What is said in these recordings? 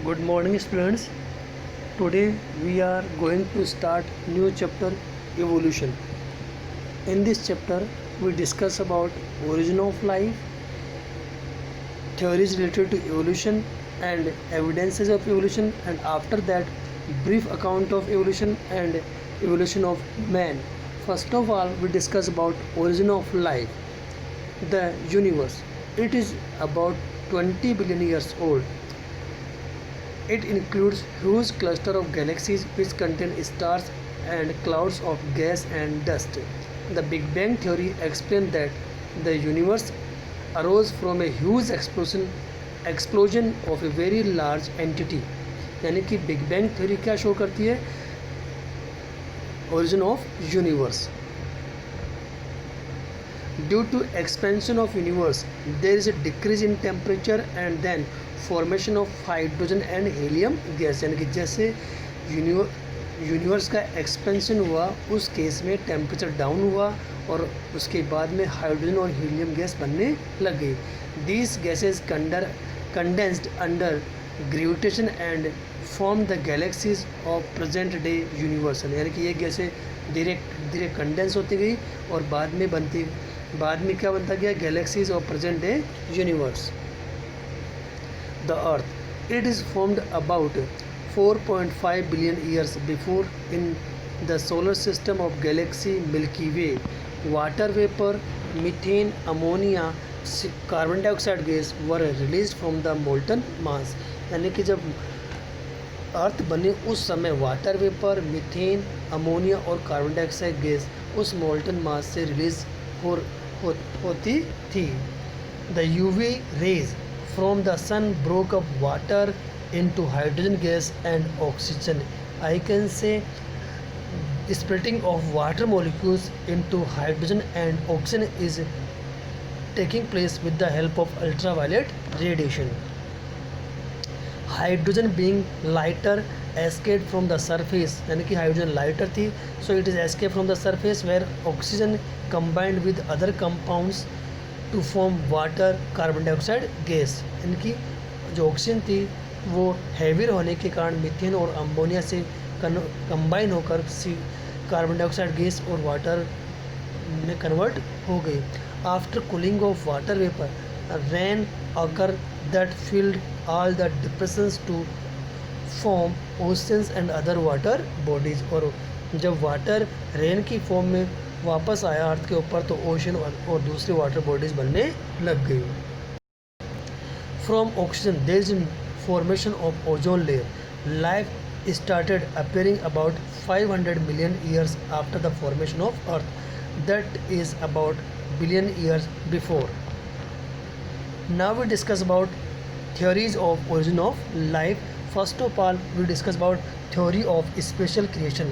Good morning students. Today we are going to start new chapter evolution. In this chapter we discuss about origin of life, theories related to evolution and evidences of evolution, and after that brief account of evolution and evolution of man. First of all we discuss about origin of life. The universe. It is about 20 billion years old. It includes huge cluster of galaxies which contain stars and clouds of gas and dust. The Big Bang theory explains that the universe arose from a huge explosion of a very large entity. यानी कि big bang theory क्या show करती है? Origin of universe. Due to expansion of universe, there is a decrease in temperature and then formation of hydrogen and helium gas. यानी कि जैसे universe का expansion हुआ उस केस में टेम्परेचर डाउन हुआ और उसके बाद में हाइड्रोजन और हीलियम गैस बनने लग गई. These gases condensed under gravitation and form the galaxies of present day universe. यानी कि ये गैसें धीरे धीरे कंडेंस होती गई और बाद में क्या बनता गया? Galaxies of present day universe. The Earth. It is formed about 4.5 billion years before in the solar system of galaxy Milky Way. Water vapor, methane, ammonia, carbon dioxide gas were released from the molten mass. यानी कि जब अर्थ बने उस समय water vapour, methane, ammonia और carbon dioxide gas उस molten मास से release होती थी. The UV rays from the sun broke up water into hydrogen gas and oxygen. I can say splitting of water molecules into hydrogen and oxygen is taking place with the help of ultraviolet radiation. Hydrogen being lighter escaped from the surface. यानी कि hydrogen lighter थी, so it is escaped from the surface where oxygen combined with other compounds to form water carbon dioxide gas. इनकी जो oxygen थी वो heavy होने के कारण मीथेन और अमोनिया से कंबाइन होकर कार्बन डाइऑक्साइड गैस और वाटर में कन्वर्ट हो गई. After cooling of water vapour rain occur that filled all the depressions to form oceans and other water bodies. और जब वाटर रेन की फॉर्म में वापस आया अर्थ के ऊपर तो ओशन और दूसरी वाटर बॉडीज बनने लग गई. From oxygen there is formation of ozone layer. Life started appearing about 500 million years after the formation of earth. That is about billion years before. Now we discuss about theories of origin of life. First of all we discuss about theory of special creation.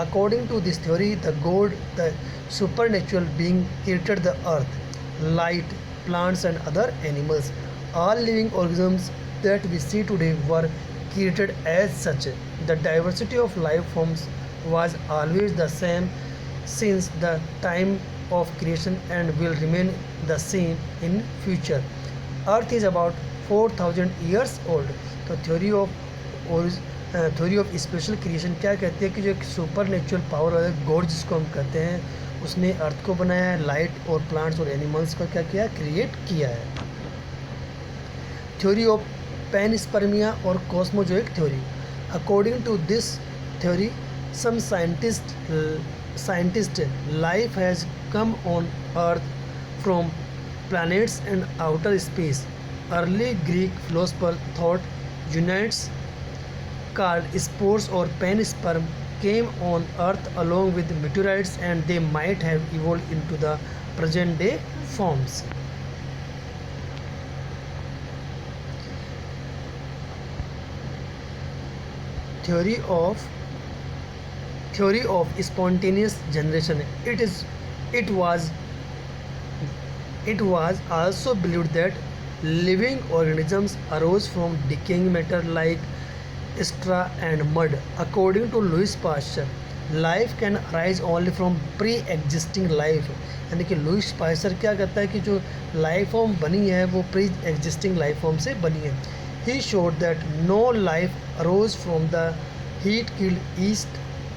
According to this theory, the God, the supernatural being, created the earth, light, plants and other animals. All living organisms that we see today were created as such. The diversity of life forms was always the same since the time of creation and will remain the same in future. Earth is about 4000 years old. तो theory of special creation क्या कहती है कि जो एक super natural power है God जिसको हम कहते हैं उसने अर्थ को बनाया है, लाइट और प्लांट्स और एनिमल्स को क्या किया? क्रिएट किया है. थ्योरी ऑफ पैनस्पर्मिया और cosmozoic theory. According to this theory some scientist life has come on earth from planets and outer space. Early Greek philosopher thought units called spores or pansperm came on earth along with meteorites and they might have evolved into the present day forms. Theory of spontaneous generation. It was also believed that living organisms arose from decaying matter like straw and mud. According to Louis Pasteur, life can arise only from pre-existing life. यानी कि Louis Pasteur क्या कहता है कि जो life form बनी है वो प्री एग्जिस्टिंग लाइफ फॉर्म से बनी है. He showed that no life arose from the heat-killed yeast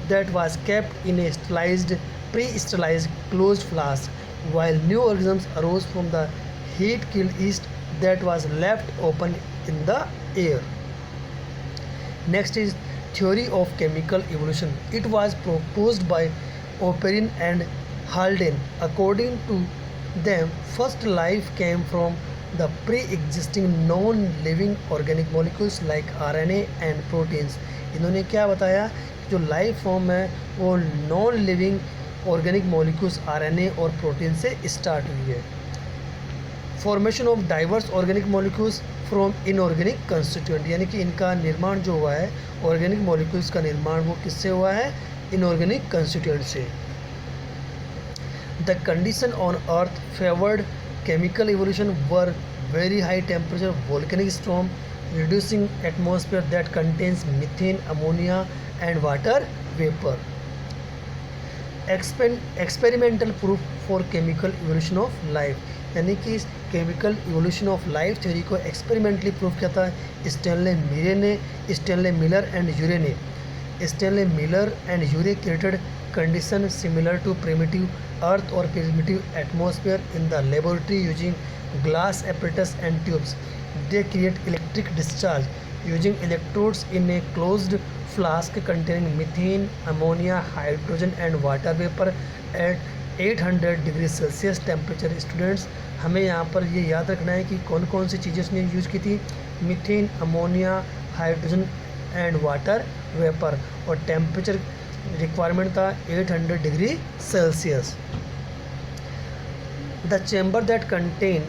that was kept in a pre-sterilized closed flask, while new organisms arose from the heat-killed yeast that was left open in the air. Next is theory of chemical evolution. It was proposed by Oparin and Haldane. According to them, first life came from the pre-existing non-living organic molecules like RNA and proteins. इन्होंने क्या बताया कि जो life form है वो non living organic molecules RNA और protein से start हुई है. Formation of diverse organic molecules from inorganic constituent, यानी कि इनका निर्माण जो हुआ है ऑर्गेनिक मॉलिक्यूल्स का निर्माण वो किससे हुआ है? इनऑर्गेनिक कंस्टिट्यूएंट से. The condition on earth favoured chemical evolution were very high temperature volcanic storm reducing atmosphere that contains methane, ammonia and water vapor. Experimental proof for chemical evolution of life, यानी कि chemical evolution of life theory को experimentally prove किया था Stanley Miller and Urey ने. Stanley Miller and Urey created condition similar to primitive earth or primitive atmosphere in the laboratory using glass apparatus and tubes. They create electric discharge using electrodes in a closed flask containing methane, ammonia, hydrogen and water vapor at 800 degrees Celsius temperature. Students, हमें यहाँ पर ये याद रखना है कि कौन कौन सी चीज़ें उसने यूज़ की थी. Methane, ammonia, hydrogen and water vapour, और टेम्परेचर रिक्वायरमेंट था 800 degree Celsius. The chamber that contain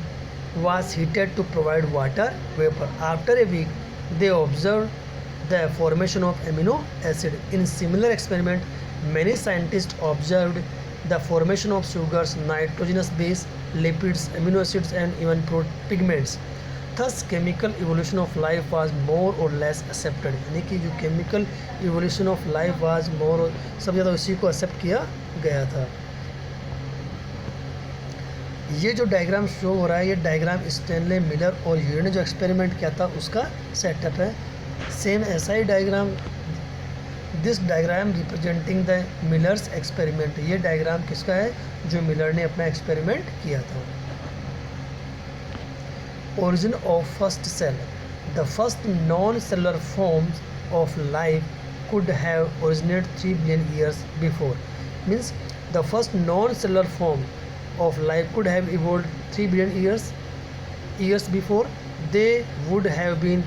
was heated to provide water vapor. After a week, they observed the formation of amino acid. In similar experiment, many scientists observed the formation of sugars, nitrogenous base, lipids, amino acids, and even pigments. Thus, chemical evolution of life was more or less accepted. यानी कि जो chemical evolution of life was more, सब ज़्यादा उसी को accept किया गया था. ये जो डायग्राम शो हो रहा है ये डायग्राम स्टेनले मिलर और यूरे ने जो एक्सपेरिमेंट किया था उसका सेटअप है. सेम ऐसा ही diagram, this diagram representing the Miller's experiment. ये डायग्राम किसका है? जो मिलर ने अपना एक्सपेरिमेंट किया था. Origin of first cell. The first non-cellular forms of life could have originated 3 billion years before. Means the first non-cellular form of life could have evolved 3 billion years before. They would have been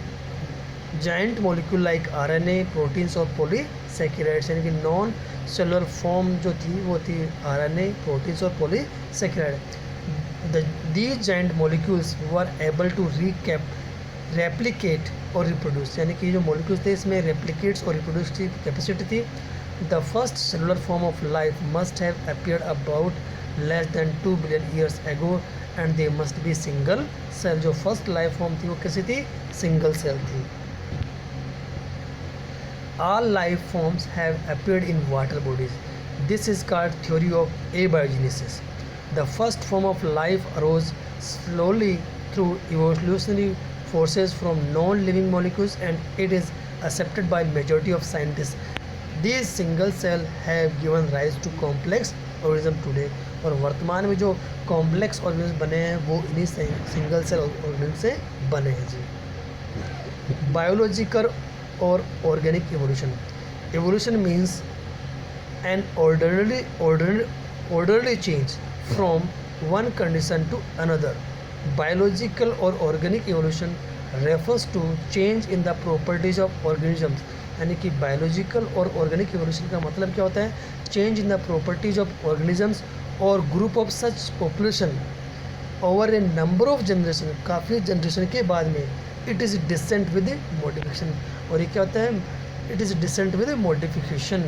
giant molecule like RNA, proteins और polysaccharides. यानी कि non cellular form जो थी वो थी RNA, proteins और polysaccharides. These giant molecules were able to replicate or reproduce. यानी कि जो molecules थे इसमें replicates और reproduce की कैपेसिटी थी. The first cellular form of life must have appeared about less than 2 billion years ago and they must be single cell. जो first life form थी वो कैसी थी? Single cell थी. All life forms have appeared in water bodies. This is called theory of abiogenesis. The first form of life arose slowly through evolutionary forces from non-living molecules and it is accepted by majority of scientists. These single cell have given rise to complex organism today. और वर्तमान में जो complex organism बने हैं वो इन्हीं single cell organism से बने हैं जी. बायोलॉजिकल और organic evolution. Evolution means an orderly change from one condition to another. Biological or organic evolution refers to change in the properties of organisms. यानी कि बायोलॉजिकल और ऑर्गेनिक एवोल्यूशन का मतलब क्या होता है? Change in the properties of organisms और group of such population over a number of generation. काफ़ी जनरेशन के बाद में it is descent with modification. और ये क्या होता है? It is descent with modification.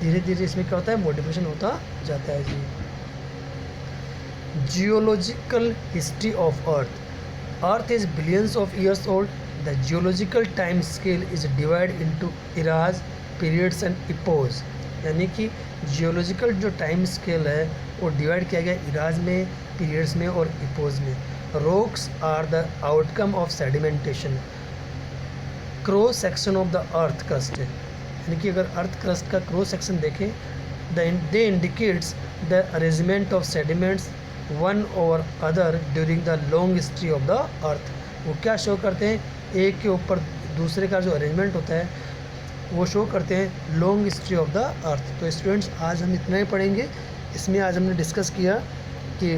धीरे धीरे इसमें क्या होता है? मॉडिफिकेशन होता जाता है जी. Geological history of Earth. Earth is billions of years old. The geological time scale is divided into eras, periods and epochs. यानी कि जियोलॉजिकल जो टाइम स्केल है वो डिवाइड किया गया इराज में, पीरियड्स में और इपोज में. Rocks are the outcome of sedimentation. Cross section of the earth crust है, यानी कि अगर अर्थ क्रस्ट का क्रॉस सेक्शन देखें they indicates the arrangement of sediments one और other during the long history of the earth. वो क्या show करते हैं, एक के ऊपर दूसरे का जो अरेंजमेंट होता है वो शो करते हैं लॉन्ग हिस्ट्री ऑफ द अर्थ। तो स्टूडेंट्स आज हम इतना ही पढ़ेंगे। इसमें आज हमने डिस्कस किया कि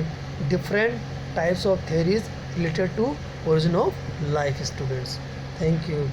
different types of theories related to origin of life. Students thank you.